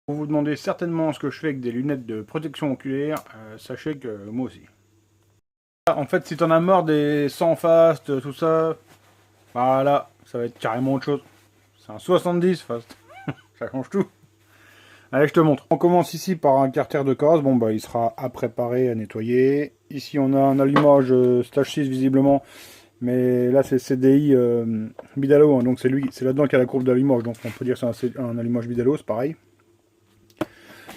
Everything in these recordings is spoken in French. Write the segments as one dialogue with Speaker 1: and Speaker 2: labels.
Speaker 1: Vous vous demandez certainement ce que je fais avec des lunettes de protection oculaire, sachez que moi aussi. En fait, si t'en as marre des 100 fast, tout ça, voilà, ça va être carrément autre chose. C'est un 70 fast, ça change tout. Allez, je te montre. On commence ici par un carter de case. Bon, bah, il sera à préparer, à nettoyer. Ici, on a un allumage stage 6 visiblement. Mais là, c'est CDI Bidalo. Hein, donc, c'est là-dedans qu'il y a la courbe d'allumage. Donc, on peut dire que c'est un allumage Bidalo, c'est pareil.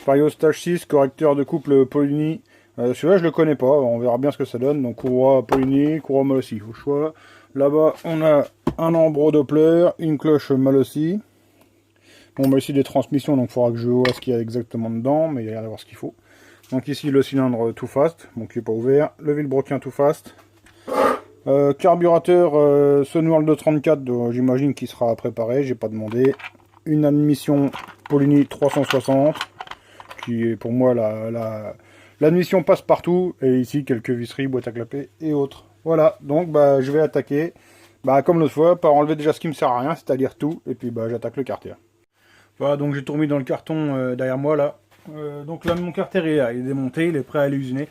Speaker 1: Pareil au stage 6, correcteur de couple Polini. Celui-là, je le connais pas. On verra bien ce que ça donne. Donc, courroie Polini, courroie Malossi, au choix. Là-bas, on a un ambro Doppler, une cloche Malossi. Bon, bah ici des transmissions, donc il faudra que je vois ce qu'il y a exactement dedans, mais il y a l'air d'avoir ce qu'il faut. Donc ici le cylindre tout fast, donc il n'est pas ouvert. Le vilebrequin tout fast. Carburateur Sunworld 234, j'imagine qu'il sera préparé, j'ai pas demandé. Une admission Polini 360, qui est pour moi l'admission passe partout. Et ici quelques visseries, boîte à clapper et autres. Voilà, donc bah je vais attaquer, bah comme l'autre fois, par enlever déjà ce qui me sert à rien, c'est-à-dire tout, et puis bah j'attaque le carter. Voilà, donc j'ai tout remis dans le carton derrière moi là. Donc là, mon carter est là, il est démonté, il est prêt à aller usiner.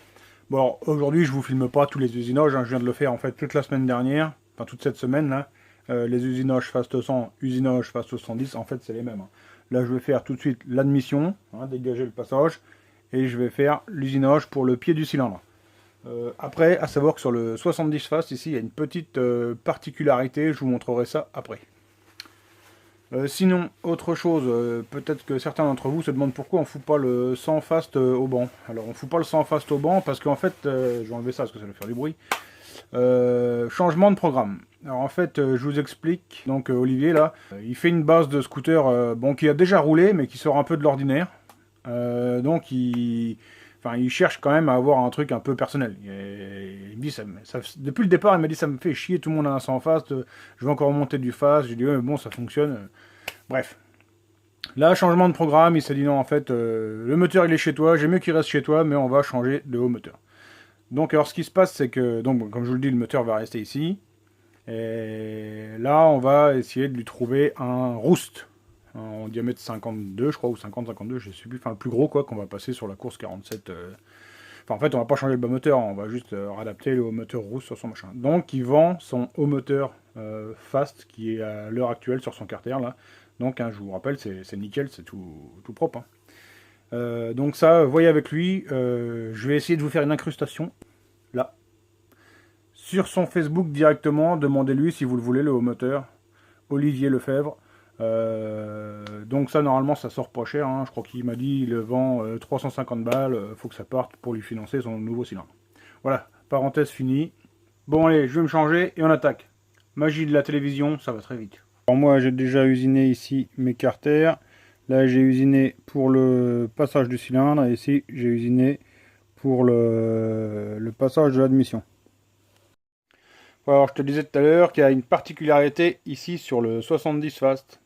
Speaker 1: Bon, alors aujourd'hui, je vous filme pas tous les usinages, hein, je viens de le faire en fait toute la semaine dernière, enfin toute cette semaine là. Les usinages Fast 100, usinage Fast 110, en fait c'est les mêmes. Hein. Là, je vais faire tout de suite l'admission, hein, dégager le passage, et je vais faire l'usinage pour le pied du cylindre. Après, à savoir que sur le 70 Fast, ici, il y a une petite particularité, je vous montrerai ça après. Sinon, autre chose, peut-être que certains d'entre vous se demandent pourquoi on fout pas le 100 fast au banc. Alors on fout pas le 100 fast au banc parce qu'en fait, je vais enlever ça parce que ça va faire du bruit. Changement de programme. Alors en fait, je vous explique. Donc Olivier là, il fait une base de scooter bon, qui a déjà roulé mais qui sort un peu de l'ordinaire. Donc enfin, il cherche quand même à avoir un truc un peu personnel. Il me dit, depuis le départ, il m'a dit ça me fait chier, tout le monde a un 100 fast, je vais encore monter du fast. J'ai dit ouais, mais bon, ça fonctionne. Bref. Là, changement de programme, il s'est dit non, en fait, le moteur il est chez toi, j'aime mieux qu'il reste chez toi, mais on va changer de haut moteur. Donc, alors ce qui se passe, c'est que, donc, comme je vous le dis, le moteur va rester ici. Et là, on va essayer de lui trouver un roost en diamètre 52, je crois, ou 50-52, je sais plus, enfin le plus gros quoi, qu'on va passer sur la course 47. Enfin, en fait, on va pas changer le bas moteur, on va juste réadapter le haut moteur roost sur son machin. Donc, il vend son haut moteur fast, qui est à l'heure actuelle sur son carter là. Donc, hein, je vous rappelle, c'est nickel, c'est tout propre. Hein. Donc ça, voyez avec lui, je vais essayer de vous faire une incrustation, là. Sur son Facebook directement, demandez-lui si vous le voulez, le haut moteur. Olivier Lefebvre. Donc ça, normalement, ça sort pas cher. Hein. Je crois qu'il m'a dit il le vend 350 balles. Faut que ça parte pour lui financer son nouveau cylindre. Voilà, parenthèse finie. Bon, allez, je vais me changer et on attaque. Magie de la télévision, ça va très vite. Alors moi, j'ai déjà usiné ici mes carters. Là, j'ai usiné pour le passage du cylindre. Et ici, j'ai usiné pour le passage de l'admission. Alors, je te disais tout à l'heure qu'il y a une particularité ici sur le 70 Fast.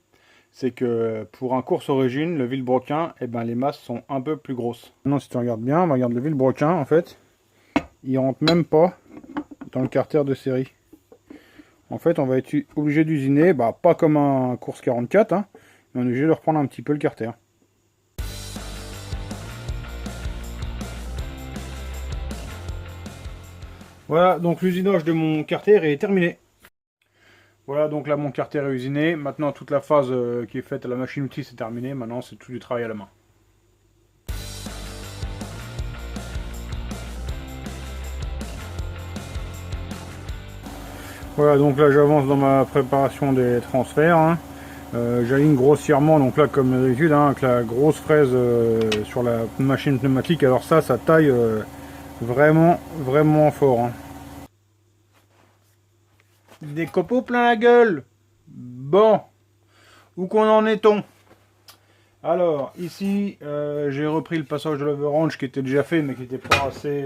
Speaker 1: C'est que pour un course origine, le vilebrequin, eh ben, les masses sont un peu plus grosses. Maintenant, si tu regardes bien, regarde le vilebrequin, en fait, il rentre même pas dans le carter de série. En fait, on va être obligé d'usiner, bah, pas comme un course 44, hein, mais on est obligé de reprendre un petit peu le carter. Voilà, donc l'usinage de mon carter est terminé. Voilà, donc là mon carter est usiné. Maintenant toute la phase qui est faite à la machine outil c'est terminé. Maintenant c'est tout du travail à la main. Voilà, donc là j'avance dans ma préparation des transferts. Hein. J'aligne grossièrement, donc là comme d'habitude, hein, avec la grosse fraise sur la machine pneumatique. Alors ça taille vraiment fort. Hein. Des copeaux plein la gueule. Bon, où qu'on en est-on? Alors, ici, j'ai repris le passage de l'overange qui était déjà fait, mais qui n'était pas assez,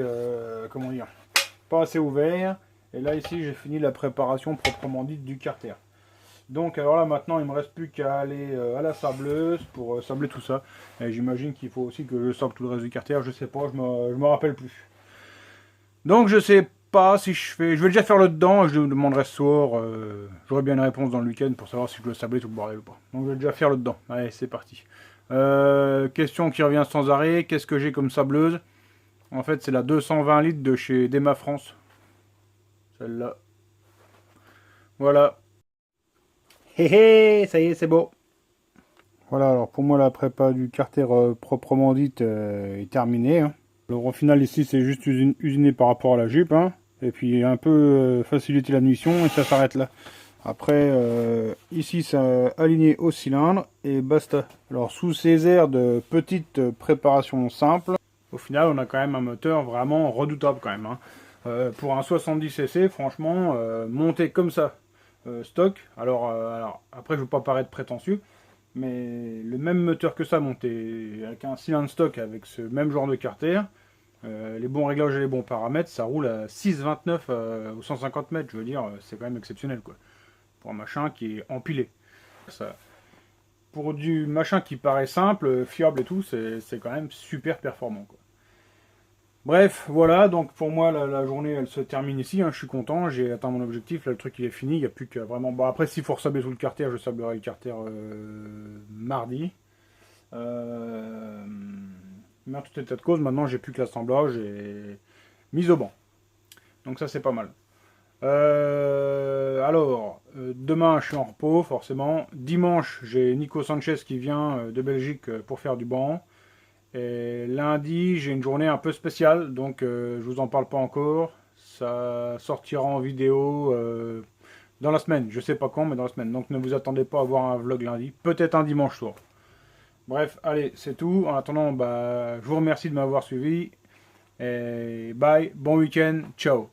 Speaker 1: comment dire, pas assez ouvert. Et là, ici, j'ai fini la préparation proprement dite du carter. Donc, alors là, maintenant, il ne me reste plus qu'à aller à la sableuse pour sabler tout ça. Et j'imagine qu'il faut aussi que je sable tout le reste du carter. Je sais pas, je me rappelle plus. Donc, je sais pas si je fais... Je vais déjà faire le dedans, je demanderai ce soir. J'aurai bien une réponse dans le week-end pour savoir si je dois sabler tout le bordel ou pas. Donc, je vais déjà faire le dedans. Allez, c'est parti. Question qui revient sans arrêt, qu'est-ce que j'ai comme sableuse? En fait, c'est la 220 litres de chez Dema France. Celle-là. Voilà. Hé hé, ça y est, c'est beau. Voilà, alors pour moi la prépa du carter proprement dite est terminée, hein. Alors au final ici c'est juste usiné par rapport à la jupe, hein. Et puis un peu faciliter la nuition et ça s'arrête là. Après ici c'est aligné au cylindre et basta. Alors sous ces airs de petite préparation simple, au final on a quand même un moteur vraiment redoutable quand même, hein. Pour un 70 cc franchement monté comme ça stock, alors après je veux pas paraître prétentieux, mais le même moteur que ça monté avec un cylindre stock avec ce même genre de carter, les bons réglages et les bons paramètres, ça roule à 6,29 ou 150 mètres, je veux dire, c'est quand même exceptionnel quoi. Pour un machin qui est empilé. Ça, pour du machin qui paraît simple, fiable et tout, c'est quand même super performant quoi. Bref, voilà, donc pour moi la journée elle se termine ici, hein, je suis content, j'ai atteint mon objectif, là le truc il est fini, il n'y a plus qu'à vraiment... Bon après s'il faut resabler tout le carter, je sablerai le carter mardi. Mais en tout état de cause, maintenant j'ai plus que l'assemblage et mise au banc. Donc ça c'est pas mal. Demain je suis en repos forcément. Dimanche j'ai Nico Sanchez qui vient de Belgique pour faire du banc. Et lundi, j'ai une journée un peu spéciale, donc je vous en parle pas encore. Ça sortira en vidéo dans la semaine. Je sais pas quand, mais dans la semaine. Donc ne vous attendez pas à voir un vlog lundi. Peut-être un dimanche soir. Bref, allez, c'est tout. En attendant, bah, je vous remercie de m'avoir suivi. Et bye, bon week-end, ciao.